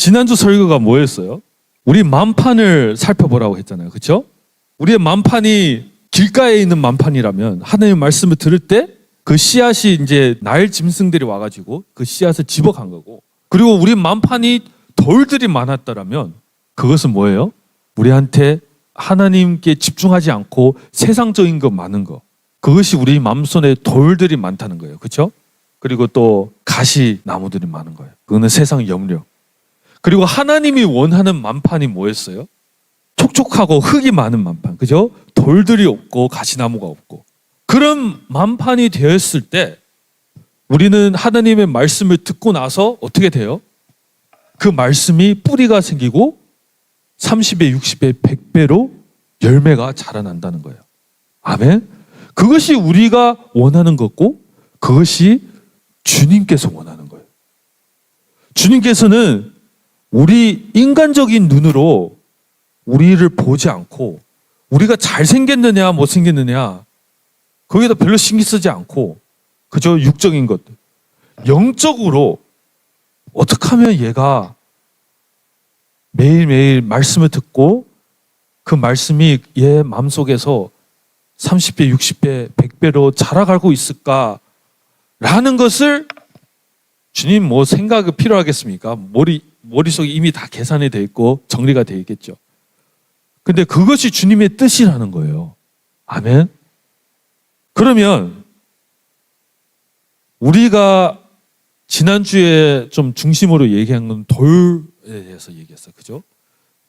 지난주 설교가 뭐였어요? 우리 만판을 살펴보라고 했잖아요. 그렇죠? 우리의 만판이 길가에 있는 만판이라면 하나님의 말씀을 들을 때 그 씨앗이 이제 나일 짐승들이 와가지고 그 씨앗을 집어간 거고, 그리고 우리 만판이 돌들이 많았더라면 그것은 뭐예요? 우리한테 하나님께 집중하지 않고 세상적인 것 많은 거, 그것이 우리 마음속에 돌들이 많다는 거예요. 그렇죠? 그리고 또 가시 나무들이 많은 거예요. 그거는 세상 염려. 그리고 하나님이 원하는 만판이 뭐였어요? 촉촉하고 흙이 많은 만판. 그죠? 돌들이 없고 가시나무가 없고. 그런 만판이 되었을 때 우리는 하나님의 말씀을 듣고 나서 어떻게 돼요? 그 말씀이 뿌리가 생기고 30배, 60배, 100배로 열매가 자라난다는 거예요. 아멘? 그것이 우리가 원하는 거고 그것이 주님께서 원하는 거예요. 주님께서는 우리 인간적인 눈으로 우리를 보지 않고 우리가 잘생겼느냐 못생겼느냐 거기다 별로 신경 쓰지 않고 그저 육적인 것들, 영적으로 어떻게 하면 얘가 매일매일 말씀을 듣고 그 말씀이 얘 마음속에서 30배, 60배, 100배로 자라가고 있을까라는 것을 주님 뭐 생각이 필요하겠습니까? 머릿속에 이미 다 계산이 돼 있고 정리가 돼 있겠죠. 근데 그것이 주님의 뜻이라는 거예요. 아멘. 그러면 우리가 지난주에 좀 중심으로 얘기한 건 돌에 대해서 얘기했어요. 그죠?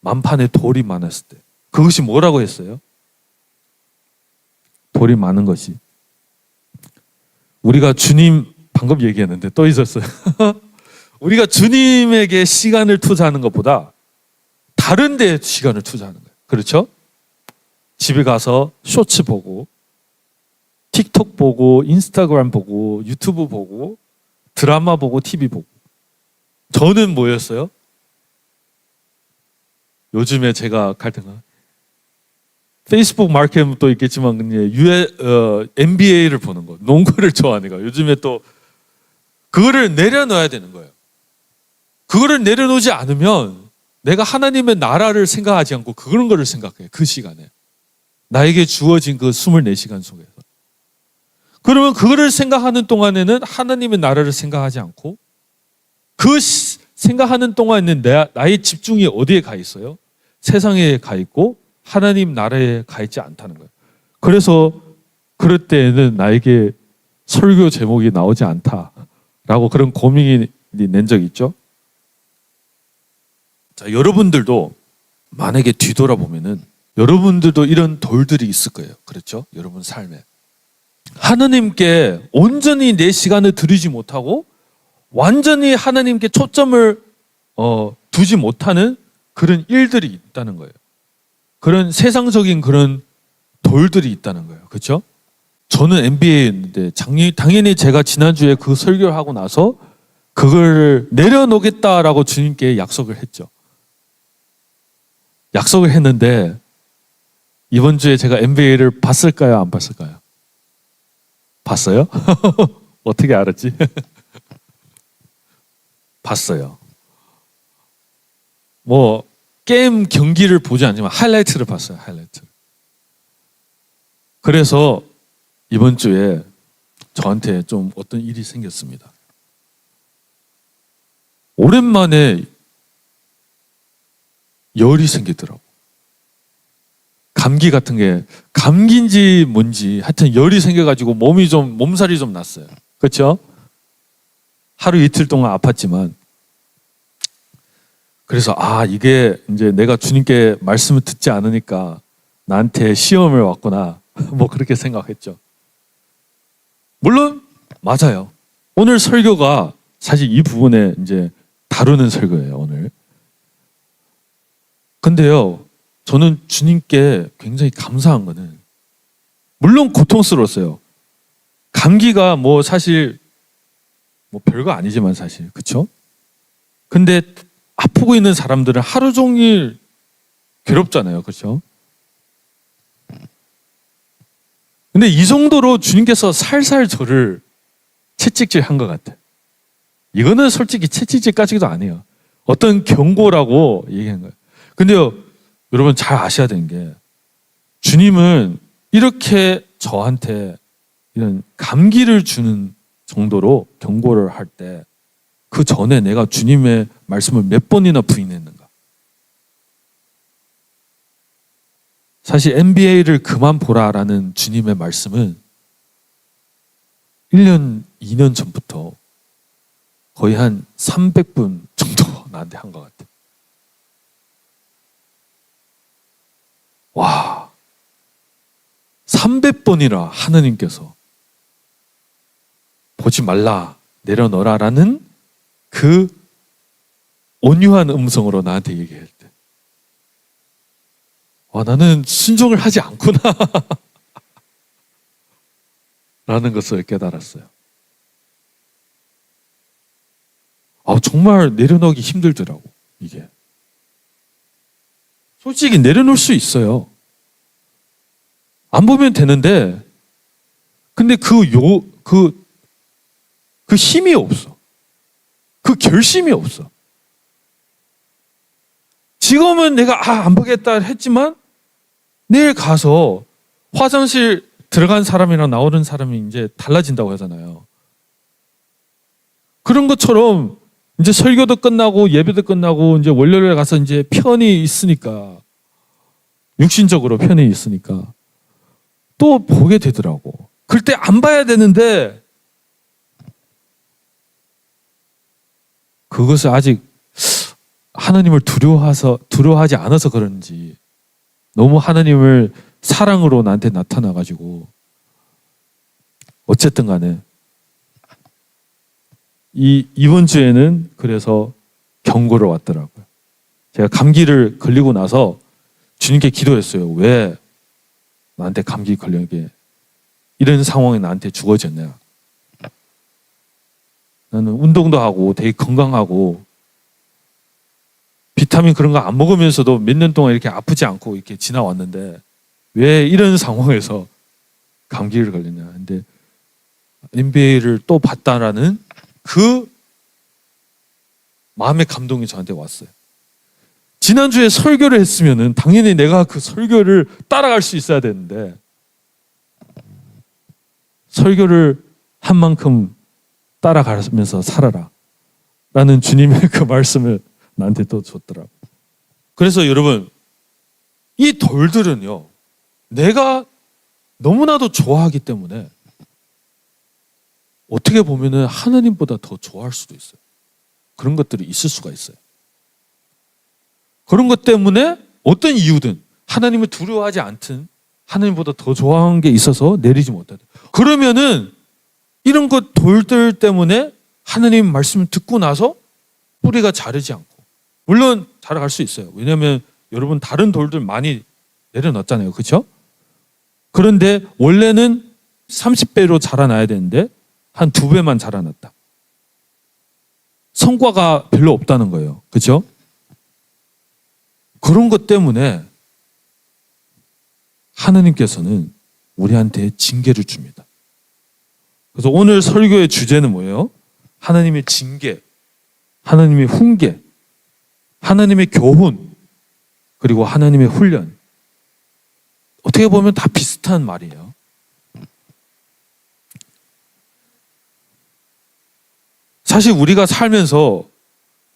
만판에 돌이 많았을 때. 그것이 뭐라고 했어요? 돌이 많은 것이. 우리가 주님 방금 얘기했는데 또 있었어요. 우리가 주님에게 시간을 투자하는 것보다 다른 데 시간을 투자하는 거예요. 그렇죠? 집에 가서 쇼츠 보고 틱톡 보고 인스타그램 보고 유튜브 보고 드라마 보고 TV 보고. 저는 뭐였어요? 요즘에 제가 갈등한 페이스북 마케팅도 있겠지만 NBA를 보는 거, 농구를 좋아하니까 요즘에 또 그거를 내려놓아야 되는 거예요. 그거를 내려놓지 않으면 내가 하나님의 나라를 생각하지 않고 그런 거를 생각해. 그 시간에 나에게 주어진 그 24시간 속에서. 그러면 그거를 생각하는 동안에는 하나님의 나라를 생각하지 않고 그 생각하는 동안에는 나의 집중이 어디에 가 있어요? 세상에 가 있고 하나님 나라에 가 있지 않다는 거예요. 그래서 그럴 때에는 나에게 설교 제목이 나오지 않다라고 그런 고민이 낸 적이 있죠. 자, 여러분들도 만약에 뒤돌아보면은 여러분들도 이런 돌들이 있을 거예요. 그렇죠? 여러분 삶에. 하나님께 온전히 내 시간을 드리지 못하고 완전히 하나님께 초점을 두지 못하는 그런 일들이 있다는 거예요. 그런 세상적인 그런 돌들이 있다는 거예요. 그렇죠? 저는 MBA였는데 당연히 제가 지난주에 그 설교를 하고 나서 그걸 내려놓겠다라고 주님께 약속을 했죠. 약속을 했는데 이번 주에 제가 MBA를 봤을까요? 안 봤을까요? 봤어요? 어떻게 알았지? 봤어요. 뭐 게임 경기를 보지 않지만 하이라이트를 봤어요. 하이라이트. 그래서 이번 주에 저한테 좀 어떤 일이 생겼습니다. 오랜만에 열이 생기더라고. 감기 같은 게 감기인지 뭔지 하여튼 열이 생겨가지고 몸살이 좀 났어요. 그렇죠? 하루 이틀 동안 아팠지만 그래서 이게 이제 내가 주님께 말씀을 듣지 않으니까 나한테 시험을 왔구나 뭐 그렇게 생각했죠. 물론 맞아요. 오늘 설교가 사실 이 부분에 이제 다루는 설교예요. 오늘. 근데요, 저는 주님께 굉장히 감사한 거는 물론 고통스러웠어요. 감기가 뭐 사실 뭐 별거 아니지만 사실 그렇죠? 근데 아프고 있는 사람들은 하루 종일 괴롭잖아요. 그렇죠? 근데 이 정도로 주님께서 살살 저를 채찍질한 것 같아요. 이거는 솔직히 채찍질까지도 아니에요. 어떤 경고라고 얘기한 거예요. 근데요, 여러분 잘 아셔야 되는 게 주님은 이렇게 저한테 이런 감기를 주는 정도로 경고를 할 때 그 전에 내가 주님의 말씀을 몇 번이나 부인했는가. 사실 NBA를 그만 보라라는 주님의 말씀은 1년, 2년 전부터 거의 한 300분 정도 나한테 한 것 같아요. 와, 300번이나 하나님께서 보지 말라, 내려놓으라라는 그 온유한 음성으로 나한테 얘기할 때, 와, 나는 순종을 하지 않구나 라는 것을 깨달았어요. 정말 내려놓기 힘들더라고, 이게. 솔직히 내려놓을 수 있어요. 안 보면 되는데, 근데 그 힘이 없어. 그 결심이 없어. 지금은 내가 안 보겠다 했지만 내일 가서 화장실 들어간 사람이랑 나오는 사람이 이제 달라진다고 하잖아요. 그런 것처럼 이제 설교도 끝나고 예배도 끝나고 이제 월요일에 가서 이제 편이 있으니까, 육신적으로 편이 있으니까 또 보게 되더라고. 그때 안 봐야 되는데 그것을 아직 하나님을 두려워하지 않아서 그런지 너무 하나님을 사랑으로 나한테 나타나가지고, 어쨌든 간에 이번 주에는 그래서 경고를 왔더라고요. 제가 감기를 걸리고 나서 주님께 기도했어요. 왜 나한테 감기 걸리게 이런 상황이 나한테 주어졌냐. 나는 운동도 하고 되게 건강하고 비타민 그런 거 안 먹으면서도 몇 년 동안 이렇게 아프지 않고 이렇게 지나왔는데 왜 이런 상황에서 감기를 걸리냐. 근데 NBA를 또 봤다라는 그 마음의 감동이 저한테 왔어요. 지난주에 설교를 했으면은 당연히 내가 그 설교를 따라갈 수 있어야 되는데, 설교를 한 만큼 따라가면서 살아라 라는 주님의 그 말씀을 나한테 또 줬더라고요. 그래서 여러분, 이 돌들은요, 내가 너무나도 좋아하기 때문에 어떻게 보면은 하나님보다 더 좋아할 수도 있어요. 그런 것들이 있을 수가 있어요. 그런 것 때문에 어떤 이유든 하나님을 두려워하지 않든 하나님보다 더 좋아하는 게 있어서 내리지 못하다. 그러면은 이런 것 돌들 때문에 하나님 말씀을 듣고 나서 뿌리가 자르지 않고, 물론 자라갈 수 있어요. 왜냐하면 여러분 다른 돌들 많이 내려놨잖아요. 그렇죠? 그런데 원래는 30배로 자라나야 되는데 한 2배만 자라났다. 성과가 별로 없다는 거예요. 그렇죠? 그런 것 때문에 하나님께서는 우리한테 징계를 줍니다. 그래서 오늘 설교의 주제는 뭐예요? 하나님의 징계, 하나님의 훈계, 하나님의 교훈, 그리고 하나님의 훈련. 어떻게 보면 다 비슷한 말이에요. 사실 우리가 살면서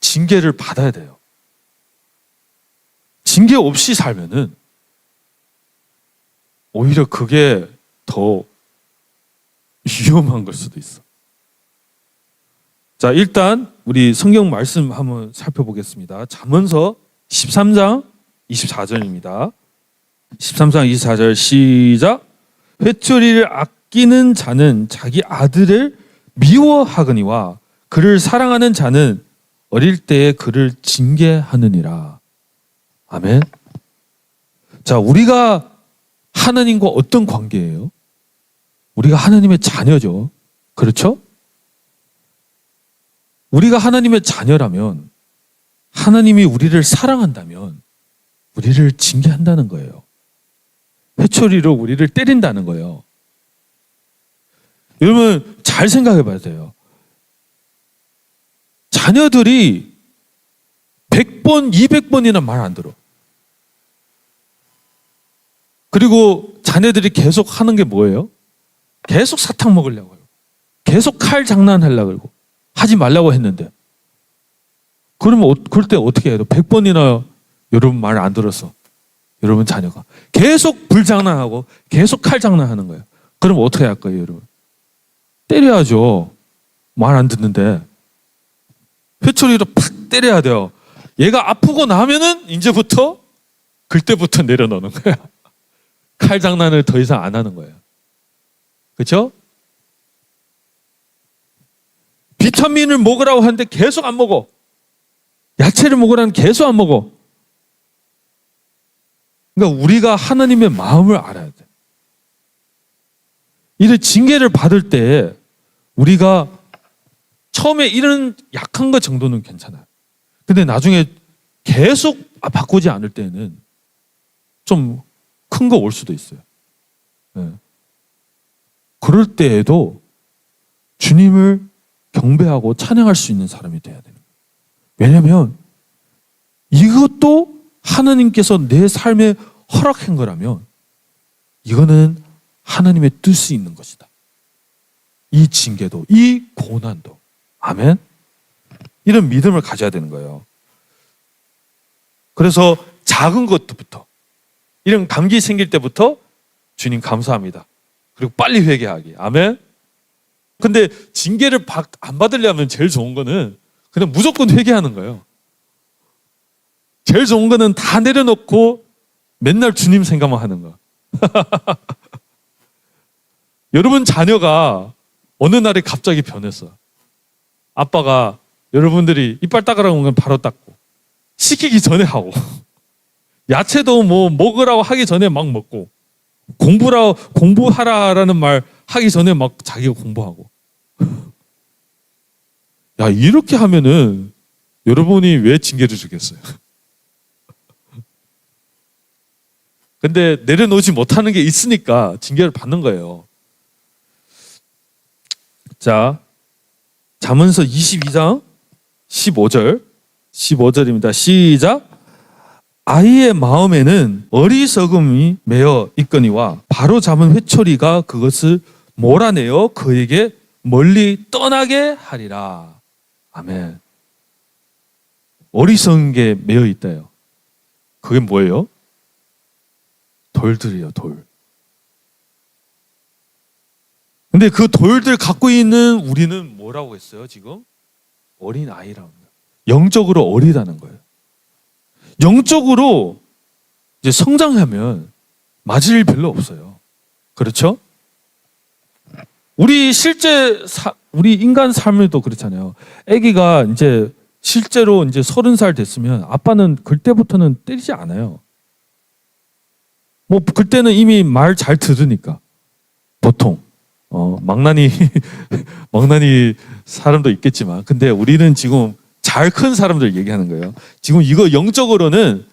징계를 받아야 돼요. 징계 없이 살면은 오히려 그게 더 위험한 걸 수도 있어. 자, 일단 우리 성경 말씀 한번 살펴보겠습니다. 잠언서 13장 24절입니다. 13장 24절 시작. 회초리를 아끼는 자는 자기 아들을 미워하거니와 그를 사랑하는 자는 어릴 때에 그를 징계하느니라. 아멘. 자, 우리가 하나님과 어떤 관계예요? 우리가 하나님의 자녀죠. 그렇죠? 우리가 하나님의 자녀라면, 하나님이 우리를 사랑한다면 우리를 징계한다는 거예요. 회초리로 우리를 때린다는 거예요. 여러분 잘 생각해 봐야 돼요. 자녀들이 100번, 200번이나 말 안 들어. 그리고 자녀들이 계속 하는 게 뭐예요? 계속 사탕 먹으려고 해요. 계속 칼 장난하려고 그러고 하지 말라고 했는데. 그러면 그럴 때 어떻게 해요? 100번이나 여러분 말 안 들었어. 여러분 자녀가 계속 불장난하고 계속 칼 장난하는 거예요. 그럼 어떻게 할 거예요, 여러분? 때려야죠. 말 안 듣는데. 회초리로 팍 때려야 돼요. 얘가 아프고 나면은 이제부터 그때부터 내려놓는 거야. 칼 장난을 더 이상 안 하는 거예요. 그렇죠? 비타민을 먹으라고 하는데 계속 안 먹어. 야채를 먹으라는 계속 안 먹어. 그러니까 우리가 하나님의 마음을 알아야 돼. 이런 징계를 받을 때 우리가 처음에 이런 약한 것 정도는 괜찮아요. 근데 나중에 계속 바꾸지 않을 때는 좀 큰 거 올 수도 있어요. 네. 그럴 때에도 주님을 경배하고 찬양할 수 있는 사람이 돼야 돼요. 왜냐하면 이것도 하나님께서 내 삶에 허락한 거라면 이거는 하나님의 뜻이 있는 것이다. 이 징계도, 이 고난도. 아멘. 이런 믿음을 가져야 되는 거예요. 그래서 작은 것부터, 이런 감기 생길 때부터 주님 감사합니다. 그리고 빨리 회개하기. 아멘. 근데 징계를 안 받으려면 제일 좋은 거는 그냥 무조건 회개하는 거예요. 제일 좋은 거는 다 내려놓고 맨날 주님 생각만 하는 거. 여러분 자녀가 어느 날에 갑자기 변했어. 아빠가 여러분들이 이빨 닦으라고 하면 바로 닦고, 시키기 전에 하고, 야채도 뭐 먹으라고 하기 전에 막 먹고, 공부하라라는 말 하기 전에 막 자기가 공부하고. 야, 이렇게 하면은 여러분이 왜 징계를 주겠어요? 근데 내려놓지 못하는 게 있으니까 징계를 받는 거예요. 자, 잠언서 22장 15절입니다. 시작. 아이의 마음에는 어리석음이 매어 있거니와 바로 잡은 회초리가 그것을 몰아내어 그에게 멀리 떠나게 하리라. 아멘. 어리석은 게 매어 있다요. 그게 뭐예요? 돌들이에요, 돌. 근데 그 돌들 갖고 있는 우리는 뭐라고 했어요, 지금? 어린 아이라고 합니다. 영적으로 어리다는 거예요. 영적으로 이제 성장하면 맞을 일 별로 없어요. 그렇죠? 우리 인간 삶에도 그렇잖아요. 아기가 이제 실제로 이제 30살 됐으면 아빠는 그때부터는 때리지 않아요. 뭐 그때는 이미 말 잘 들으니까 보통 망나니 사람도 있겠지만, 근데 우리는 지금 잘 큰 사람들 얘기하는 거예요. 지금 이거 영적으로는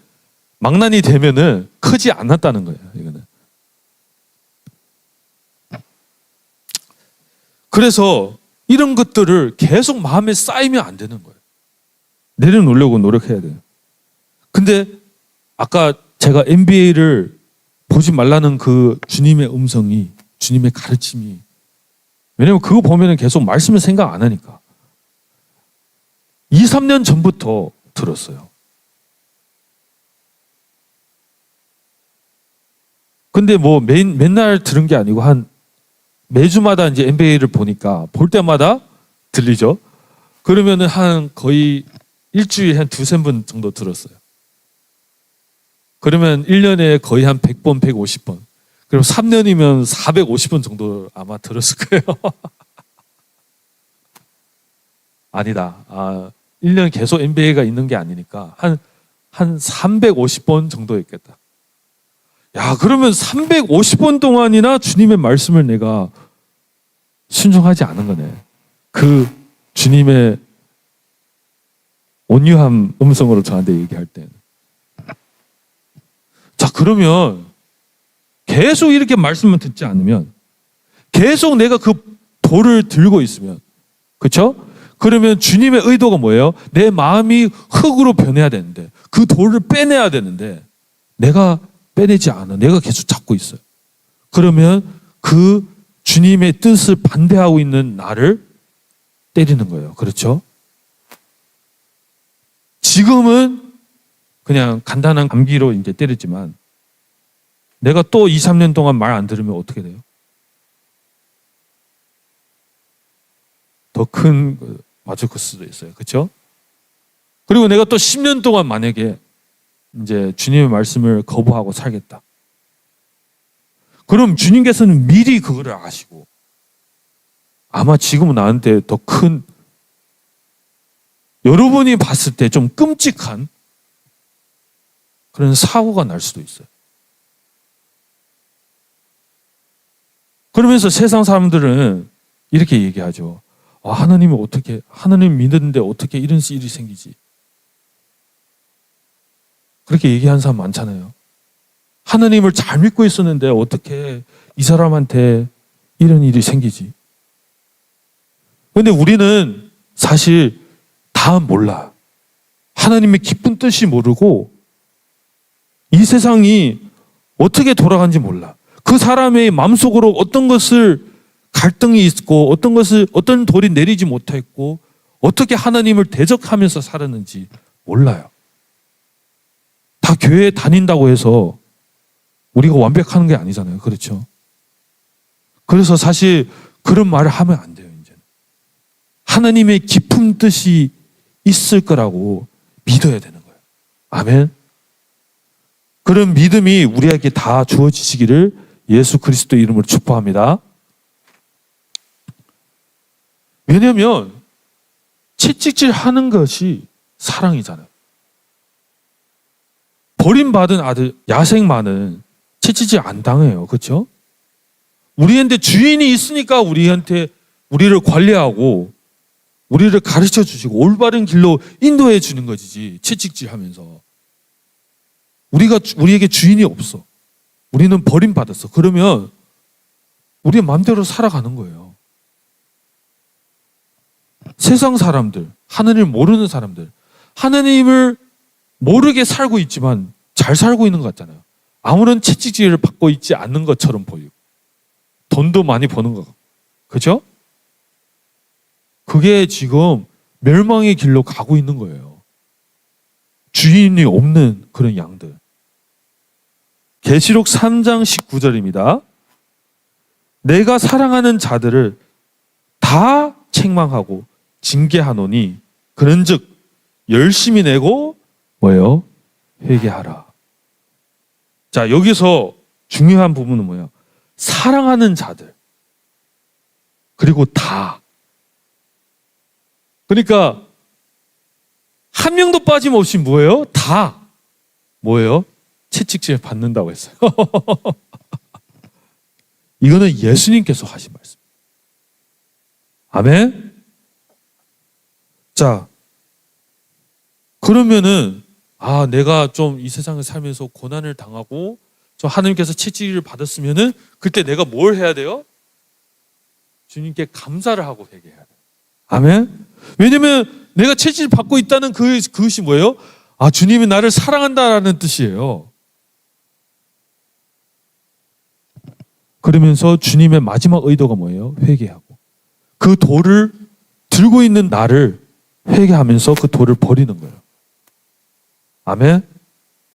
망나니 되면은 크지 않았다는 거예요. 이거는. 그래서 이런 것들을 계속 마음에 쌓이면 안 되는 거예요. 내려놓으려고 노력해야 돼요. 근데 아까 제가 NBA를 보지 말라는 그 주님의 음성이, 주님의 가르침이, 왜냐면 그거 보면 계속 말씀을 생각 안 하니까 2, 3년 전부터 들었어요. 근데 뭐 맨날 들은 게 아니고 매주마다 이제 NBA를 보니까 볼 때마다 들리죠. 그러면은 거의 일주일에 한 2-3번 정도 들었어요. 그러면 1년에 거의 한 100번, 150번. 그럼 3년이면 450번 정도 아마 들었을 거예요. 아니다. 1년 계속 NBA가 있는 게 아니니까 한 350번 정도 있겠다. 야, 그러면 350번 동안이나 주님의 말씀을 내가 순종하지 않은 거네. 그 주님의 온유한 음성으로 저한테 얘기할 때는. 자, 그러면 계속 이렇게 말씀을 듣지 않으면, 계속 내가 그 돌을 들고 있으면, 그렇죠? 그러면 주님의 의도가 뭐예요? 내 마음이 흙으로 변해야 되는데, 그 돌을 빼내야 되는데 내가 빼내지 않아. 내가 계속 잡고 있어요. 그러면 그 주님의 뜻을 반대하고 있는 나를 때리는 거예요. 그렇죠? 지금은 그냥 간단한 감기로 이제 때렸지만 내가 또 2, 3년 동안 말 안 들으면 어떻게 돼요? 더 큰 맞을 수도 있어요. 그렇죠? 그리고 내가 또 10년 동안 만약에 이제 주님의 말씀을 거부하고 살겠다. 그럼 주님께서는 미리 그거를 아시고 아마 지금은 나한테 더 큰, 여러분이 봤을 때 좀 끔찍한 그런 사고가 날 수도 있어요. 그러면서 세상 사람들은 이렇게 얘기하죠. 하나님이 어떻게, 하나님 믿는데 어떻게 이런 일이 생기지? 그렇게 얘기하는 사람 많잖아요. 하나님을 잘 믿고 있었는데 어떻게 이 사람한테 이런 일이 생기지? 그런데 우리는 사실 다 몰라. 하나님의 깊은 뜻이 모르고 이 세상이 어떻게 돌아가는지 몰라. 그 사람의 마음속으로 어떤 것을 갈등이 있고 어떤 돌이 내리지 못했고 어떻게 하나님을 대적하면서 살았는지 몰라요. 다 교회에 다닌다고 해서 우리가 완벽하는 게 아니잖아요. 그렇죠? 그래서 사실 그런 말을 하면 안 돼요. 이제 하나님의 깊은 뜻이 있을 거라고 믿어야 되는 거예요. 아멘. 그런 믿음이 우리에게 다 주어지시기를 예수 그리스도 이름으로 축복합니다. 왜냐하면 채찍질 하는 것이 사랑이잖아요. 버림받은 아들, 야생마는 채찍질 안 당해요. 그렇죠? 우리한테 주인이 있으니까 우리를 관리하고 우리를 가르쳐 주시고 올바른 길로 인도해 주는 것이지, 채찍질 하면서. 우리에게 주인이 없어. 우리는 버림받았어. 그러면 우리의 마음대로 살아가는 거예요. 세상 사람들, 하나님을 모르는 사람들, 하나님을 모르게 살고 있지만 잘 살고 있는 것 같잖아요. 아무런 채찍질을 받고 있지 않는 것처럼 보이고 돈도 많이 버는 것 같고. 그죠? 그게 지금 멸망의 길로 가고 있는 거예요. 주인이 없는 그런 양들. 계시록 3장 19절입니다. 내가 사랑하는 자들을 다 책망하고 징계하노니 그런즉 열심히 내고 뭐예요? 회개하라. 자, 여기서 중요한 부분은 뭐예요? 사랑하는 자들. 그리고 다. 그러니까 한 명도 빠짐없이 뭐예요? 다. 뭐예요? 채찍질 받는다고 했어요. 이거는 예수님께서 하신 말씀. 아멘? 자, 그러면은 내가 좀 이 세상을 살면서 고난을 당하고 좀 하나님께서 채찍을 받았으면은 그때 내가 뭘 해야 돼요? 주님께 감사를 하고 회개해야 돼요. 아멘? 왜냐면 내가 채찍을 받고 있다는 그것이 뭐예요? 주님이 나를 사랑한다라는 뜻이에요. 그러면서 주님의 마지막 의도가 뭐예요? 회개하고. 그 돌을 들고 있는 나를 회개하면서 그 돌을 버리는 거예요. 아멘?